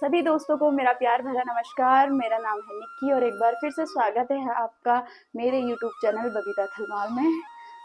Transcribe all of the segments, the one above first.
सभी दोस्तों को मेरा प्यार भरा नमस्कार। मेरा नाम है निक्की और एक बार फिर से स्वागत है आपका मेरे YouTube चैनल बबीता थलमाल में।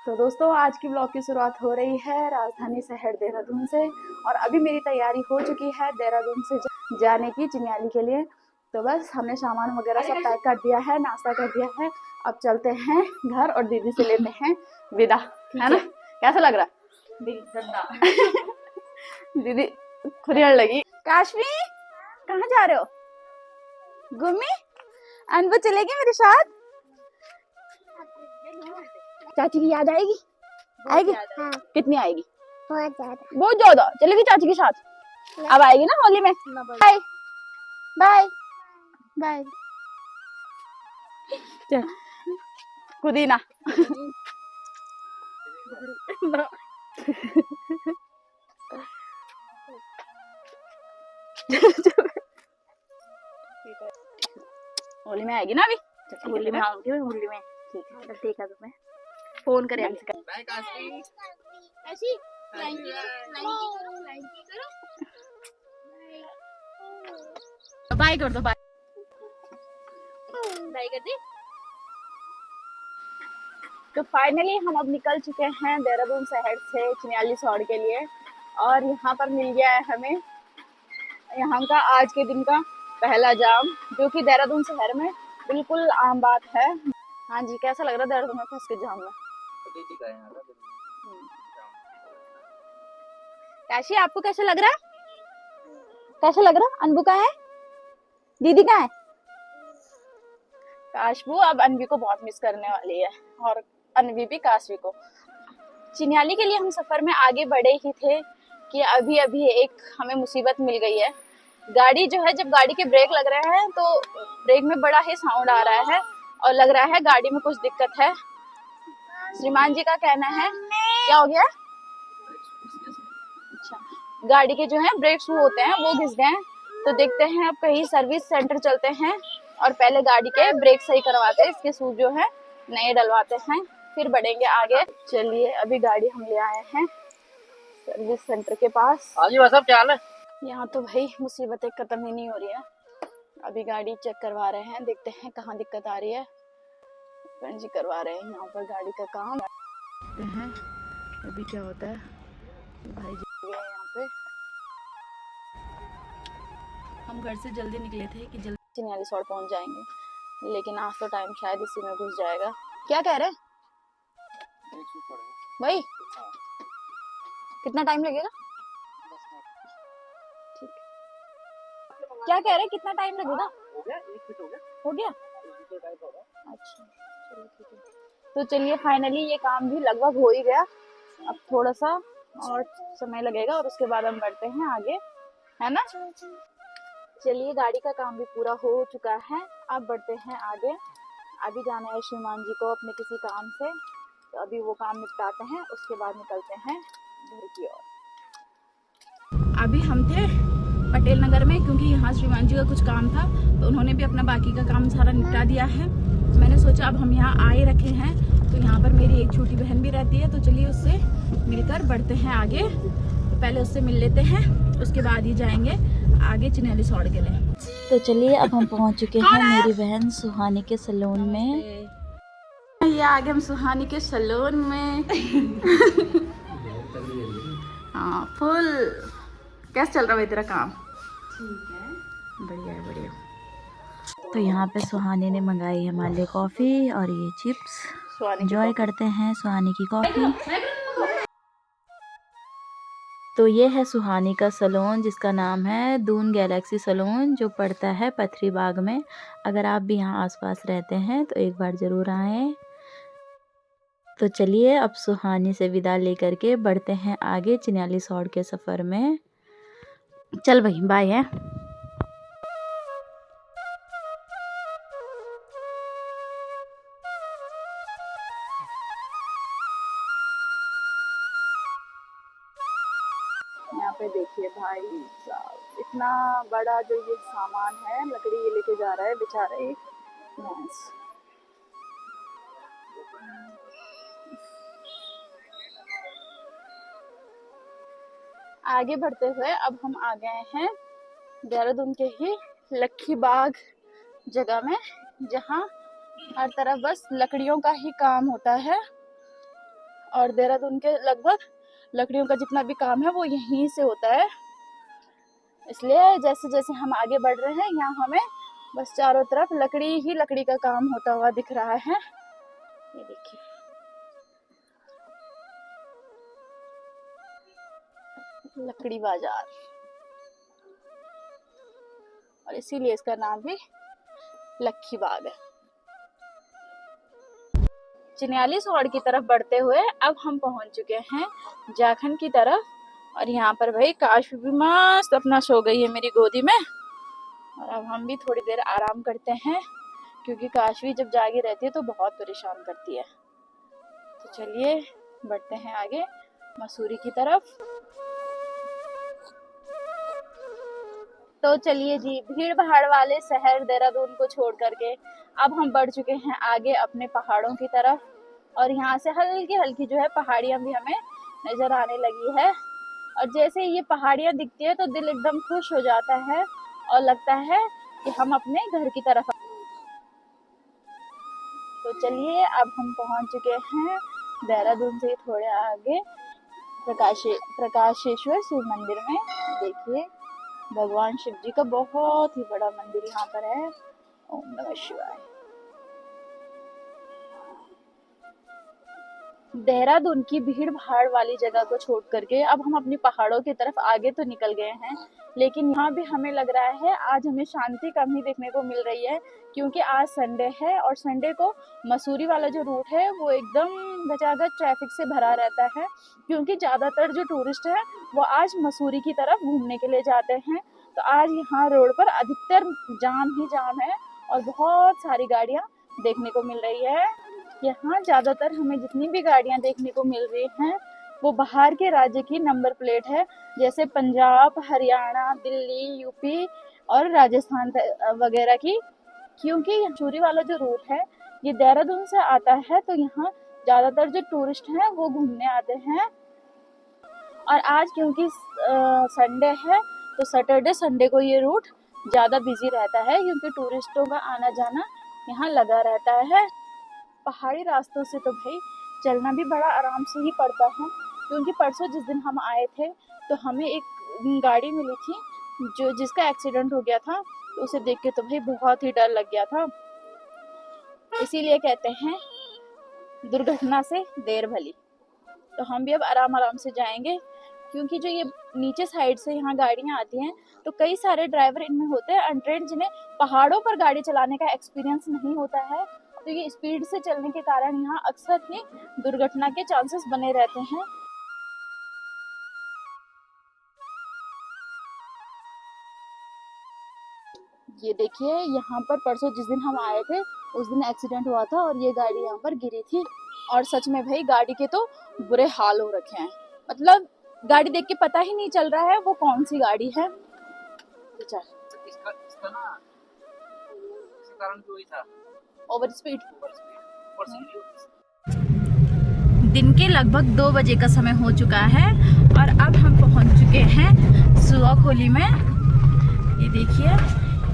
तो दोस्तों, आज की ब्लॉग की शुरुआत हो रही है राजधानी शहर देहरादून से और अभी मेरी तैयारी हो चुकी है देहरादून से जाने की चिन्याली के लिए। तो बस हमने सामान वगैरह सब पैक कर दिया है, नाश्ता कर दिया है। अब चलते हैं घर और दीदी से लेते हैं विदा, है ना? कैसा लग रहा? दीदी खुरियार लगी। काश्मी, कहाँ जा रहे हो? घूमी? अनबू चलेगी मेरे साथ? चाची की याद आएगी? आएगी? हाँ। कितनी आएगी? बहुत ज्यादा। बहुत ज्यादा। चलेगी चाची के साथ? अब आएगी ना होली में? Bye bye bye. चल कुदीना। होली में आएगी ना अभी? होली में आऊंगी। होली में ठीक है। चल ठीक है, तो मैं फोन करे ऐसी बाय कर दो। बाय बाय कर दी। तो फाइनली हम अब निकल चुके हैं देहरादून शहर से चिन्याली सौड़ के लिए और यहाँ पर मिल गया है हमें यहाँ का आज के दिन का पहला जाम, जो कि देहरादून शहर में बिल्कुल आम बात है। हाँ जी, कैसा लग रहा है देहरादून में फंस के जाम में? कैशी, आपको कैसा लग रहा? कैसा लग रहा? अनबू कहाँ है? दीदी कहाँ है? काशबू अब अनवी को बहुत मिस करने वाली है और अनवी भी काशवी को। चिन्याली के लिए हम सफर में आगे बढ़े ही थे कि अभी अभी एक हमें मुसीबत मिल गई है। गाड़ी जो है, जब गाड़ी के ब्रेक लग रहे हैं तो ब्रेक में बड़ा ही साउंड आ रहा है और लग रहा है गाड़ी में कुछ दिक्कत है। श्रीमान जी का कहना है, क्या हो गया? अच्छा, गाड़ी के जो है ब्रेक शू होते हैं वो घिस गए। तो देखते हैं अब कहीं सर्विस सेंटर चलते हैं और पहले गाड़ी के ब्रेक सही करवाते हैं, इसके शू जो है नए डलवाते हैं, फिर बढ़ेंगे आगे। चलिए, अभी गाड़ी हम ले आए हैं सर्विस सेंटर के पास। क्या हाल है? यहाँ तो भाई मुसीबतें खत्म ही नहीं हो रही है। अभी गाड़ी चेक करवा रहे हैं, देखते हैं कहाँ दिक्कत आ रही है। जी करवा रहे हैं यहाँ पर गाड़ी का काम। देखते हैं अभी क्या होता है। भाई जी गए यहाँ पे। हम घर से जल्दी निकले थे कि जल्दी चिन्याली सौड़ पहुँच जाएंगे, लेकिन आज तो टाइम शायद इसी में घुस जाएगा। क्या कह रहे हैं भाई? कितना टाइम लगेगा? ठीक। क्या कह रहे हैं, कितना टाइम लगेगा? हो गया, 1 फीट हो गया। हो गया? अच्छा, चलो ठीक है। तो चलिए, फाइनली ये काम भी लगभग हो ही गया। अब थोड़ा सा और समय लगेगा और उसके बाद हम बढ़ते हैं आगे, है ना? चलिए, गाड़ी का काम भी पूरा हो चुका है, अब बढ़ते हैं आगे। अभी जाना है श्रीमान जी को अपने किसी काम से, तो अभी वो काम निपटाते हैं, उसके बाद निकलते हैं घर की ओर। अभी हम थे पटेल नगर में, क्योंकि यहाँ श्रीमान जी का कुछ काम था, तो उन्होंने भी अपना बाकी का काम सारा निपटा दिया है। मैंने सोचा अब हम यहाँ आए रखे हैं तो यहाँ पर मेरी एक छोटी बहन भी रहती है, तो चलिए उससे मिलकर बढ़ते हैं आगे। तो पहले उससे मिल लेते हैं, उसके बाद ही जाएंगे आगे चिन्याली सौड़ के लिए। तो चलिए, अब हम पहुँच चुके हैं मेरी बहन सुहानी के सैलून में। ये आगे हम सुहानी के सैलून में। हाँ, फुल। कैसे चल रहा है तेरा काम? ठीक है, बढ़िया है, बढ़िया। तो यहाँ पे सुहानी ने मंगाई है हमारे लिए कॉफ़ी और ये चिप्स। एंजॉय करते हैं सुहानी की कॉफ़ी। तो ये है सुहानी का सैलून, जिसका नाम है दून गैलेक्सी सैलून, जो पड़ता है पथरी बाग में। अगर आप भी यहाँ आसपास रहते हैं तो एक बार ज़रूर आएँ। तो चलिए, अब सुहानी से विदा लेकर के बढ़ते हैं आगे चिन्याली सौड़ के सफ़र में। चल भाई, बाय है। यहाँ पे देखिए भाई साहब, इतना बड़ा जो ये सामान है, लकड़ी ये लेके जा रहा है बेचारा एक भैंस। आगे बढ़ते हुए अब हम आ गए हैं देहरादून के ही लक्खी बाग जगह में, जहाँ हर तरफ बस लकड़ियों का ही काम होता है। और देहरादून के लगभग लकड़ियों का जितना भी काम है वो यहीं से होता है। इसलिए जैसे जैसे हम आगे बढ़ रहे हैं, यहाँ हमें बस चारों तरफ लकड़ी ही लकड़ी का काम होता हुआ दिख रहा है। ये देखिए, लकड़ी बाजार, और इसीलिए इसका नाम भी लक्खी बाग है। चिन्याली सौड़ की तरफ बढ़ते हुए अब हम पहुंच चुके हैं जाखन की तरफ। और यहाँ पर भाई काश भी मस्त अपना सो गई है मेरी गोदी में। और अब हम भी थोड़ी देर आराम करते हैं, क्योंकि काशवी जब जागी रहती है तो बहुत परेशान करती है। तो चलिए बढ़ते हैं आगे मसूरी की तरफ। तो चलिए जी, भीड़ भाड़ वाले शहर देहरादून को छोड़ करके अब हम बढ़ चुके हैं आगे अपने पहाड़ों की तरफ। और यहाँ से हल्की हल्की जो है पहाड़ियाँ भी हमें नजर आने लगी है। और जैसे ये पहाड़ियाँ दिखती है तो दिल एकदम खुश हो जाता है और लगता है कि हम अपने घर की तरफ। तो चलिए अब हम पहुंच चुके हैं देहरादून से थोड़े आगे प्रकाशेश्वर शिव मंदिर में। देखिए, भगवान शिव जी का बहुत ही बड़ा मंदिर यहाँ पर है। ओम नमः शिवाय। देहरादून की भीड़ भाड़ वाली जगह को छोड़ करके अब हम अपनी पहाड़ों की तरफ आगे तो निकल गए हैं, लेकिन यहाँ भी हमें लग रहा है आज हमें शांति कम ही देखने को मिल रही है, क्योंकि आज संडे है और संडे को मसूरी वाला जो रूट है वो एकदम गजागज ट्रैफिक से भरा रहता है, क्योंकि ज़्यादातर जो टूरिस्ट है वो आज मसूरी की तरफ घूमने के लिए जाते हैं। तो आज यहाँ रोड पर अधिकतर जाम ही जाम है और बहुत सारी गाड़ियाँ देखने को मिल रही है। यहाँ ज़्यादातर हमें जितनी भी गाड़ियाँ देखने को मिल रही हैं वो बाहर के राज्य की नंबर प्लेट है, जैसे पंजाब, हरियाणा, दिल्ली, यूपी और राजस्थान वगैरह की। क्योंकि मसूरी वाला जो रूट है ये देहरादून से आता है, तो यहाँ ज़्यादातर जो टूरिस्ट हैं वो घूमने आते हैं। और आज क्योंकि संडे है तो सैटरडे संडे को ये रूट ज़्यादा बिजी रहता है, क्योंकि टूरिस्टों का आना जाना यहाँ लगा रहता है। पहाड़ी रास्तों से तो भाई चलना भी बड़ा आराम से ही पड़ता है, क्योंकि परसों जिस दिन हम आए थे तो हमें एक गाड़ी मिली थी जिसका एक्सीडेंट हो गया था, तो उसे देख के तो भाई बहुत ही डर लग गया था। इसीलिए कहते हैं दुर्घटना से देर भली। तो हम भी अब आराम आराम से जाएंगे, क्योंकि जो ये नीचे साइड से यहाँ गाड़ियाँ आती हैं तो कई सारे ड्राइवर इनमें होते हैं अनट्रेन्ड, जिन्हें पहाड़ों पर गाड़ी चलाने का एक्सपीरियंस नहीं होता है। तो ये स्पीड से चलने के कारण यहाँ अक्सर ही दुर्घटना के चांसेस बने रहते हैं। ये देखिए, यहाँ पर परसों जिस दिन हम आए थे उस दिन एक्सीडेंट हुआ था और ये गाड़ी यहाँ पर गिरी थी। और सच में भाई गाड़ी के तो बुरे हाल हो रखे हैं, मतलब गाड़ी देख के पता ही नहीं चल रहा है वो कौन सी गाड़ी है। इसका ना इसी कारण भी हुई था, ओवर स्पीड। दिन के लगभग 2 बजे का समय हो चुका है और अब हम पहुंच चुके हैं सुआखोली में। ये देखिए,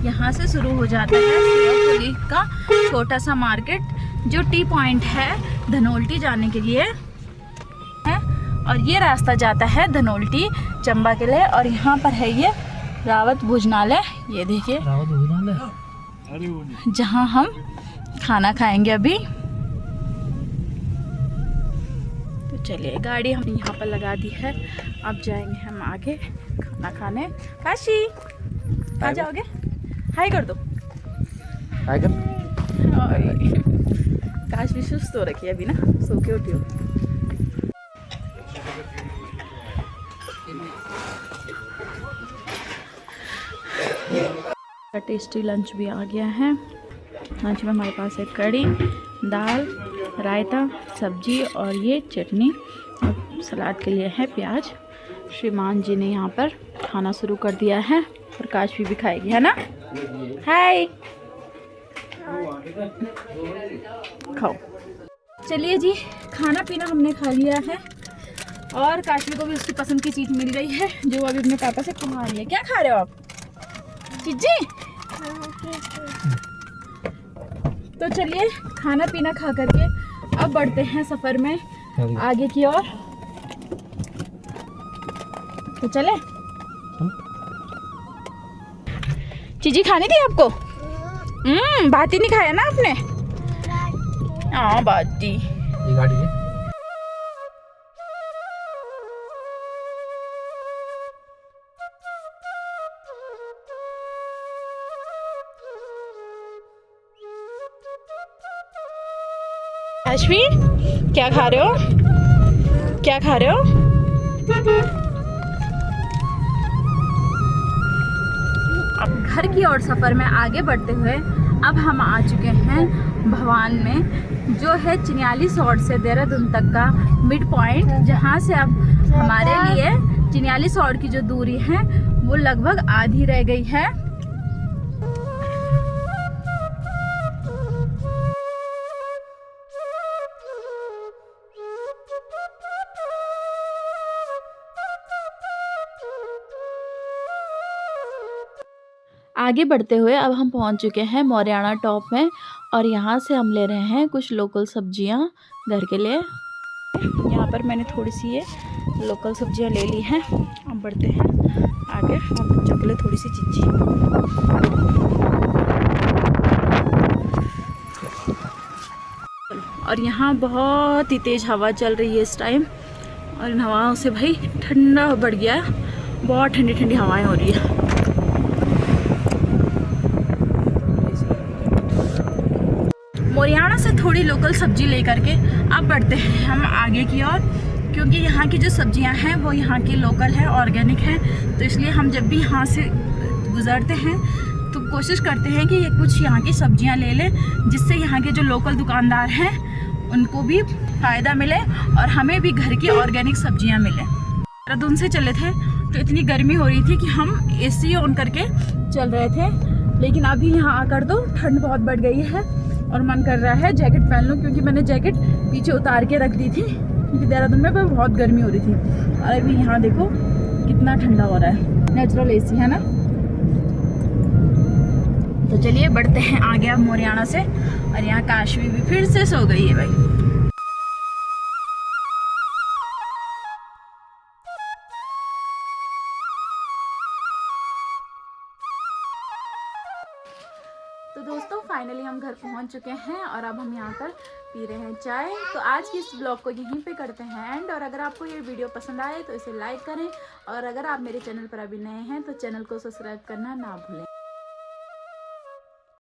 यहाँ से शुरू हो जाता है सुआखोली का छोटा सा मार्केट, जो टी पॉइंट है धनोल्टी जाने के लिए है। और ये रास्ता जाता है धनोल्टी चंबा के लिए। और यहाँ पर है ये रावत भोजनालय। ये देखिए रावत भोजनालय, जहाँ हम खाना खाएंगे अभी। तो चलिए, गाड़ी हम यहाँ पर लगा दी है, अब जाएंगे हम आगे खाना खाने। काशी आ जाओगे? हाय कर दो। हाय कर। काश भी सुस्त हो रखी है अभी ना, सो के उठी हो। टेस्टी लंच भी आ गया है। लंच में हमारे पास है कढ़ी, दाल, रायता, सब्जी और ये चटनी, और सलाद के लिए है प्याज। श्रीमान जी ने यहाँ पर खाना शुरू कर दिया है और काश भी खाएगी, है ना? हाय, खाओ। चलिए जी, खाना पीना हमने खा लिया है और काशी को भी उसकी पसंद की चीज़ मिल गई है, जो अभी अपने पापा से खा रही है। क्या खा रहे हो आप? चीजी। तो चलिए खाना पीना खा करके अब बढ़ते हैं सफर में आगे की ओर। तो चले। चीजी खानी थी आपको? बात ही नहीं खाया ना आपने? हाँ बात ही। ये गाड़ी है। अश्विन क्या खा रहे हो? क्या खा रहे हो? अब घर की ओर सफर में आगे बढ़ते हुए अब हम आ चुके हैं भवान में, जो है चिन्यालीसौड़ से देहरादून तक का मिड पॉइंट, जहाँ से अब हमारे लिए चिन्यालीसौड़ की जो दूरी है वो लगभग आधी रह गई है। आगे बढ़ते हुए अब हम पहुंच चुके हैं मौरियाना टॉप में, और यहाँ से हम ले रहे हैं कुछ लोकल सब्जियाँ घर के लिए। यहाँ पर मैंने थोड़ी सी ये लोकल सब्जियाँ ले ली हैं। अब बढ़ते हैं आगे और बच्चों के लिए थोड़ी सी चीज़। और यहाँ बहुत ही तेज़ हवा चल रही है इस टाइम, और इन हवाओं से भाई ठंडा बढ़ गया है, बहुत ठंडी ठंडी हवाएं हो रही है। मौरियाना से थोड़ी लोकल सब्जी लेकर के अब बढ़ते हैं हम आगे की ओर, क्योंकि यहाँ की जो सब्जियाँ हैं वो यहाँ की लोकल है, ऑर्गेनिक है। तो इसलिए हम जब भी यहाँ से गुज़रते हैं तो कोशिश करते हैं कि ये कुछ यहाँ की सब्जियाँ ले लें, जिससे यहाँ के जो लोकल दुकानदार हैं उनको भी फ़ायदा मिले और हमें भी घर की ऑर्गेनिक सब्जियाँ मिलें। देहरादून से चले थे तो इतनी गर्मी हो रही थी कि हम AC ऑन करके चल रहे थे, लेकिन अभी यहाँ आकर तो ठंड बहुत बढ़ गई है और मन कर रहा है जैकेट पहन लूँ, क्योंकि मैंने जैकेट पीछे उतार के रख दी थी, क्योंकि देहरादून में बहुत गर्मी हो रही थी। और अभी यहाँ देखो कितना ठंडा हो रहा है, नेचुरल AC है ना। तो चलिए बढ़ते हैं आगे अब मौरियाना से, और यहाँ काशवी भी फिर से सो गई है भाई। तो दोस्तों फाइनली हम घर पहुंच चुके हैं और अब हम यहाँ पर पी रहे हैं चाय। तो आज की इस ब्लॉग को यहीं पे करते हैं एंड, और अगर आपको ये वीडियो पसंद आए तो इसे लाइक करें, और अगर आप मेरे चैनल पर अभी नए हैं तो चैनल को सब्सक्राइब करना ना भूलें।